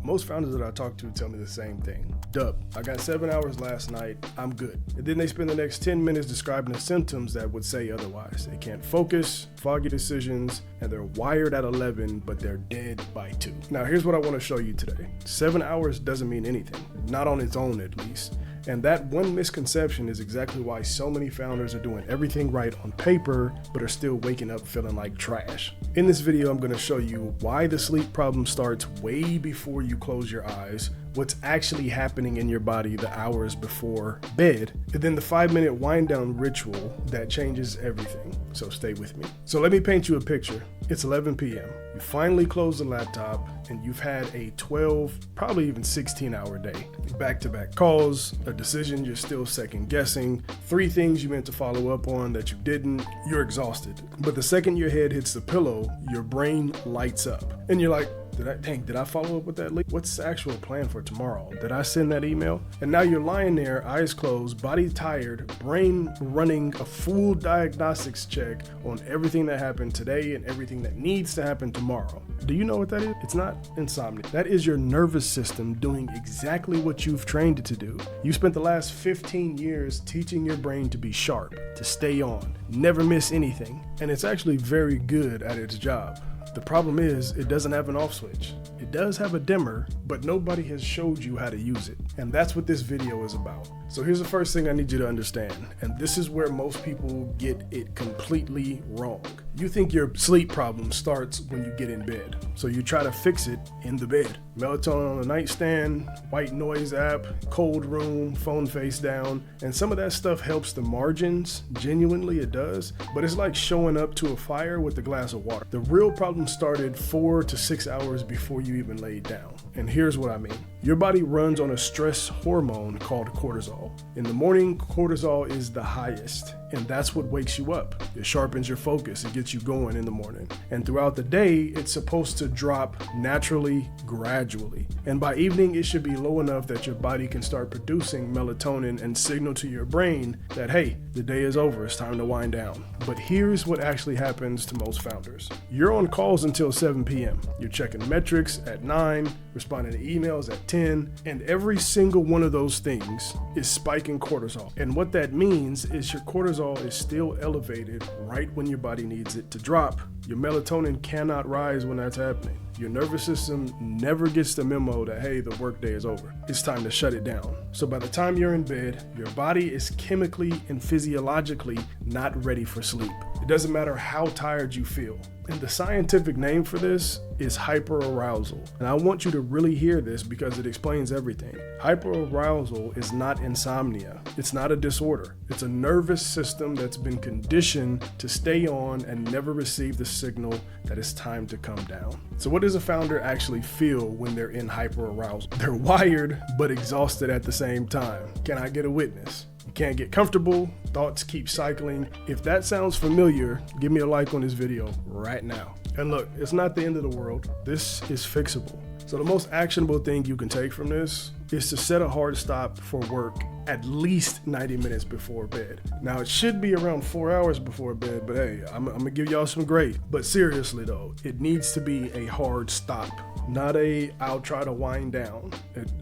Most founders that I talk to tell me the same thing. Dub, I got 7 hours last night, I'm good. And then they spend the next 10 minutes describing the symptoms that would say otherwise. They can't focus, foggy decisions, and they're wired at 11, but they're dead by 2. Now here's what I want to show you today. 7 hours doesn't mean anything, not on its own at least. And that one misconception is exactly why so many founders are doing everything right on paper, but are still waking up feeling like trash. In this video, I'm going to show you why the sleep problem starts way before you close your eyes, what's actually happening in your body the hours before bed, and then the 5-minute wind down ritual that changes everything. So stay with me. So let me paint you a picture. It's 11 p.m. You finally close the laptop and you've had a 12, probably even 16-hour day. Back-to-back calls, a decision you're still second guessing, 3 things you meant to follow up on that you didn't. You're exhausted. But the second your head hits the pillow, your brain lights up. And you're like, did I follow up with that lead? What's the actual plan for tomorrow? Did I send that email? And now you're lying there, eyes closed, body tired, brain running a full diagnostics check on everything that happened today and everything that needs to happen tomorrow. Do you know what that is? It's not insomnia. That is your nervous system doing exactly what you've trained it to do. You spent the last 15 years teaching your brain to be sharp, to stay on, never miss anything. And it's actually very good at its job. The problem is it doesn't have an off switch. It does have a dimmer, but nobody has showed you how to use it. And that's what this video is about. So here's the first thing I need you to understand. And this is where most people get it completely wrong. You think your sleep problem starts when you get in bed. So you try to fix it in the bed. Melatonin on the nightstand, white noise app, cold room, phone face down. And some of that stuff helps the margins. Genuinely it does. But it's like showing up to a fire with a glass of water. The real problem started 4 to 6 hours before you even laid down. And here's what I mean. Your body runs on a stress hormone called cortisol. In the morning, cortisol is the highest, and that's what wakes you up. It sharpens your focus, it gets you going in the morning. And throughout the day, it's supposed to drop naturally, gradually. And by evening, it should be low enough that your body can start producing melatonin and signal to your brain that, hey, the day is over, it's time to wind down. But here's what actually happens to most founders. You're on calls until 7 p.m. You're checking metrics at 9, responding to emails at 10, and every single one of those things is spiking cortisol. And what that means is your cortisol is still elevated right when your body needs it to drop. Your melatonin cannot rise when that's happening. Your nervous system never gets the memo that, hey, the workday is over. It's time to shut it down. So by the time you're in bed, your body is chemically and physiologically not ready for sleep. It doesn't matter how tired you feel. And the scientific name for this is hyperarousal. And I want you to really hear this because it explains everything. Hyperarousal is not insomnia. It's not a disorder. It's a nervous system that's been conditioned to stay on and never receive the signal that it's time to come down. So what does a founder actually feel when they're in hyperarousal? They're wired, but exhausted at the same time. Can I get a witness? You can't get comfortable, thoughts keep cycling. If that sounds familiar, give me a like on this video right now. And look, it's not the end of the world. This is fixable. So the most actionable thing you can take from this is to set a hard stop for work at least 90 minutes before bed. Now it should be around 4 hours before bed, but hey, I'm gonna give y'all some grace. But seriously though, it needs to be a hard stop, not I'll try to wind down,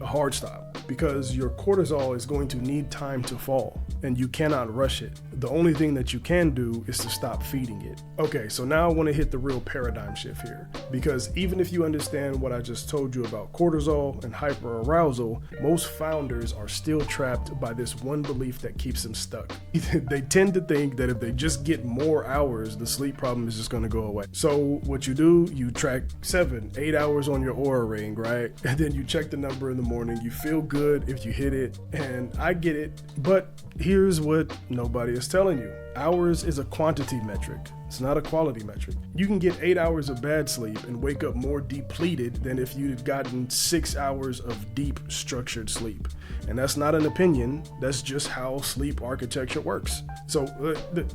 a hard stop. Because your cortisol is going to need time to fall and you cannot rush it. The only thing that you can do is to stop feeding it. Okay, so now I want to hit the real paradigm shift here, because even if you understand what I just told you about cortisol and hyperarousal, most founders are still trapped by this one belief that keeps them stuck. They tend to think that if they just get more hours, the sleep problem is just going to go away. So what you do, you track 7, 8 hours on your Oura ring, right? And then you check the number in the morning, you feel good if you hit it, and I get it, but here's what nobody is telling you. Hours is a quantity metric. It's not a quality metric. You can get 8 hours of bad sleep and wake up more depleted than if you'd gotten 6 hours of deep structured sleep. And that's not an opinion, that's just how sleep architecture works. So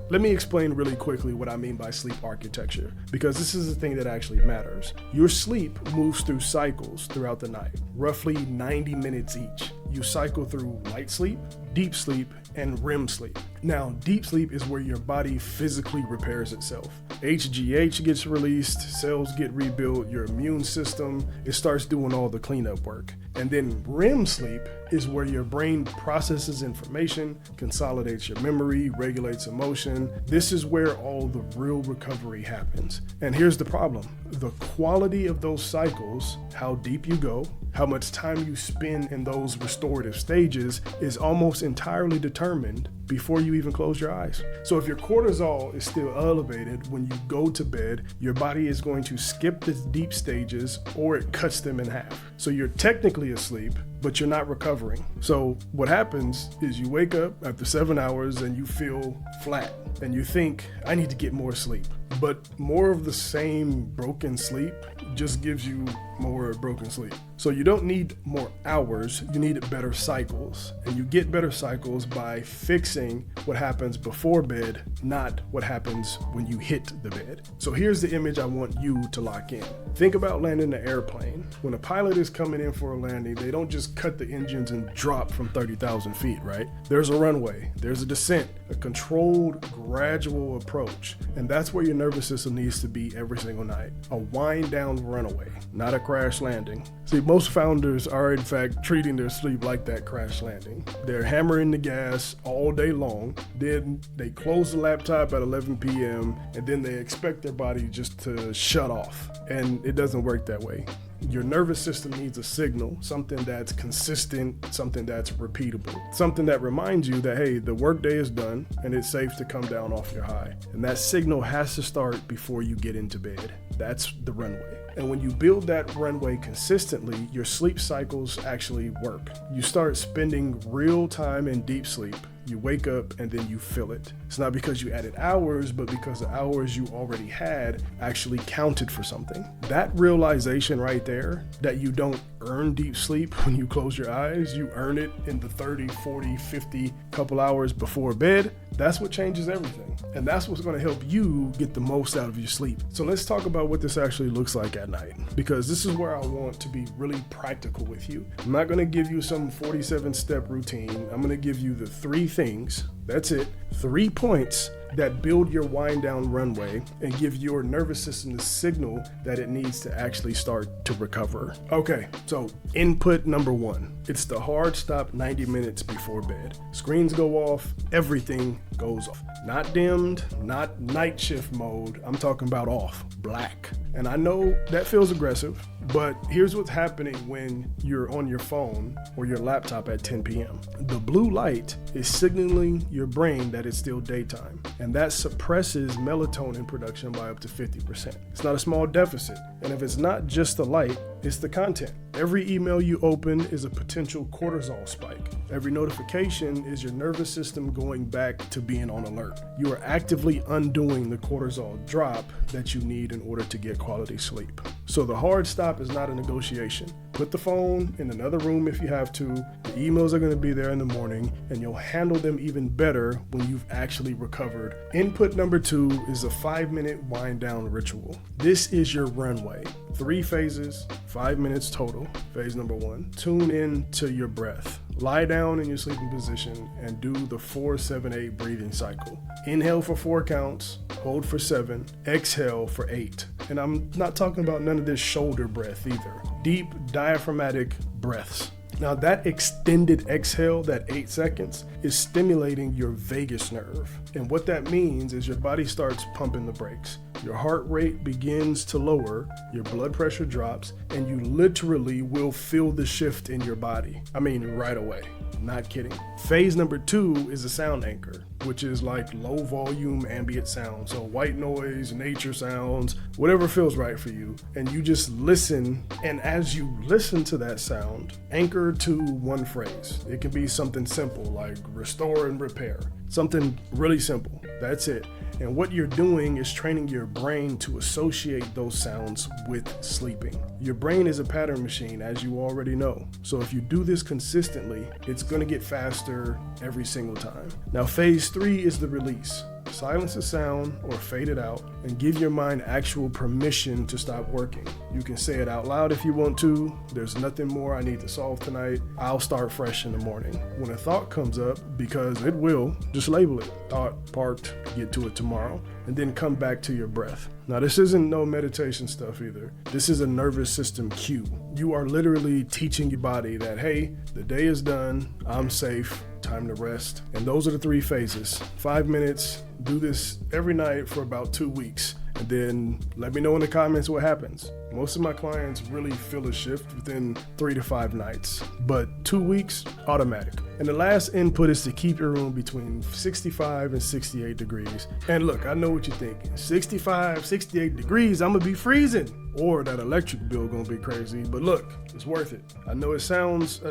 let me explain really quickly what I mean by sleep architecture, because this is the thing that actually matters. Your sleep moves through cycles throughout the night, roughly 90 minutes each. You cycle through light sleep, deep sleep, and REM sleep. Now, deep sleep is where your body physically repairs itself. HGH gets released, cells get rebuilt, your immune system, it starts doing all the cleanup work. And then REM sleep is where your brain processes information, consolidates your memory, regulates emotion. This is where all the real recovery happens. And here's the problem. The quality of those cycles, how deep you go, how much time you spend in those restorative stages is almost entirely determined before you even close your eyes. So if your cortisol is still elevated when you go to bed, your body is going to skip the deep stages or it cuts them in half. So you're technically asleep, but you're not recovering. So what happens is you wake up after 7 hours and you feel flat and you think, I need to get more sleep. But more of the same broken sleep just gives you more broken sleep. So you don't need more hours, you need better cycles. And you get better cycles by fixing what happens before bed, not what happens when you hit the bed. So here's the image I want you to lock in. Think about landing an airplane. When a pilot is coming in for a landing, they don't just cut the engines and drop from 30,000 feet, right? There's a runway, there's a descent, a controlled, gradual approach. And that's where your nervous system needs to be every single night. A wind down runaway, not a crash landing. See, most founders are in fact treating their sleep like that crash landing. They're hammering the gas all day long, then they close the laptop at 11 p.m. and then they expect their body just to shut off. And it doesn't work that way. Your nervous system needs a signal, something that's consistent, something that's repeatable, something that reminds you that, hey, the workday is done and it's safe to come down off your high. And that signal has to start before you get into bed. That's the runway. And when you build that runway consistently, your sleep cycles actually work. You start spending real time in deep sleep. You wake up and then you feel it. It's not because you added hours, but because the hours you already had actually counted for something. That realization right there, that you don't earn deep sleep when you close your eyes, you earn it in the 30, 40, 50 couple hours before bed, that's what changes everything. And that's what's going to help you get the most out of your sleep. So let's talk about what this actually looks like at night, because this is where I want to be really practical with you. I'm not going to give you some 47-step routine. I'm going to give you the 3 things. That's it. 3 points that build your wind down runway and give your nervous system the signal that it needs to actually start to recover. Okay, so input number 1. It's the hard stop 90 minutes before bed. Screens go off, everything goes off. Not dimmed, not night shift mode. I'm talking about off, black. And I know that feels aggressive, but here's what's happening when you're on your phone or your laptop at 10 p.m. The blue light is signaling your brain that it's still daytime, and that suppresses melatonin production by up to 50%. It's not a small deficit, and if it's not just the light, it's the content. Every email you open is a potential cortisol spike. Every notification is your nervous system going back to being on alert. You are actively undoing the cortisol drop that you need in order to get quality sleep. So the hard stop is not a negotiation. Put the phone in another room if you have to. The emails are going to be there in the morning, and you'll handle them even better when you've actually recovered. Input number 2 is a 5-minute wind down ritual. This is your runway. 3 phases, 5 minutes total. Phase number 1, tune in to your breath. Lie down in your sleeping position and do the 4-7-8 breathing cycle. Inhale for 4 counts, hold for 7, exhale for 8. And I'm not talking about none of this shoulder breath either. Deep diaphragmatic breaths. Now that extended exhale, that 8 seconds, is stimulating your vagus nerve. And what that means is your body starts pumping the brakes. Your heart rate begins to lower, your blood pressure drops, and you literally will feel the shift in your body. I mean, right away. Not kidding. Phase number 2 is a sound anchor, which is like low volume ambient sound. So white noise, nature sounds, whatever feels right for you. And you just listen. And as you listen to that sound, anchor to one phrase. It can be something simple like restore and repair. Something really simple. That's it. And what you're doing is training your brain to associate those sounds with sleeping. Your brain is a pattern machine, as you already know. So if you do this consistently, it's going to get faster every single time. Now, phase 3 is the release. Silence the sound or fade it out and give your mind actual permission to stop working. You can say it out loud if you want to. There's nothing more I need to solve tonight. I'll start fresh in the morning. When a thought comes up, because it will, just label it. Thought parked, get to it tomorrow, and then come back to your breath. Now, this isn't no meditation stuff either. This is a nervous system cue. You are literally teaching your body that, hey, the day is done, I'm safe, time to rest. And those are the 3 phases. 5 minutes, do this every night for about 2 weeks. And then let me know in the comments what happens. Most of my clients really feel a shift within 3 to 5 nights, but 2 weeks, automatic. And the last input is to keep your room between 65 and 68 degrees. And look, I know what you're thinking. 65, 68 degrees, I'm gonna be freezing. Or that electric bill gonna be crazy, but look, it's worth it. I know it sounds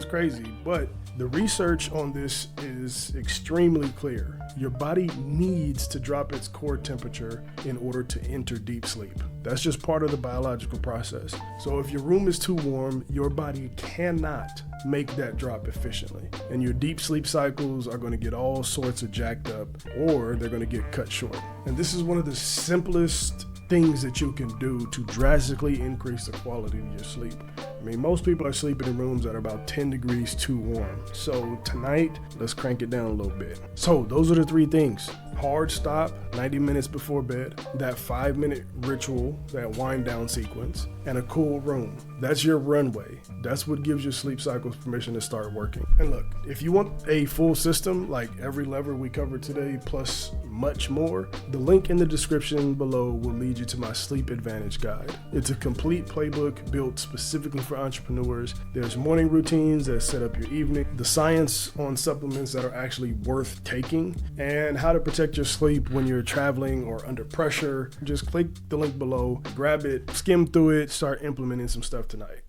crazy, but the research on this is extremely clear. Your body needs to drop its core temperature in order to enter deep sleep. That's just part of the biological process. So if your room is too warm, your body cannot make that drop efficiently. And your deep sleep cycles are going to get all sorts of jacked up, or they're going to get cut short. And this is one of the simplest things that you can do to drastically increase the quality of your sleep. I mean, most people are sleeping in rooms that are about 10 degrees too warm. So tonight, let's crank it down a little bit. So those are the 3 things. Hard stop, 90 minutes before bed, that 5-minute ritual, that wind down sequence, and a cool room. That's your runway. That's what gives your sleep cycles permission to start working. And look, if you want a full system, like every lever we covered today, plus much more, the link in the description below will lead you to my Sleep Advantage guide. It's a complete playbook built specifically for entrepreneurs. There's morning routines that set up your evening, the science on supplements that are actually worth taking, and how to protect your sleep when you're traveling or under pressure. Just click the link below, grab it, skim through it, start implementing some stuff tonight.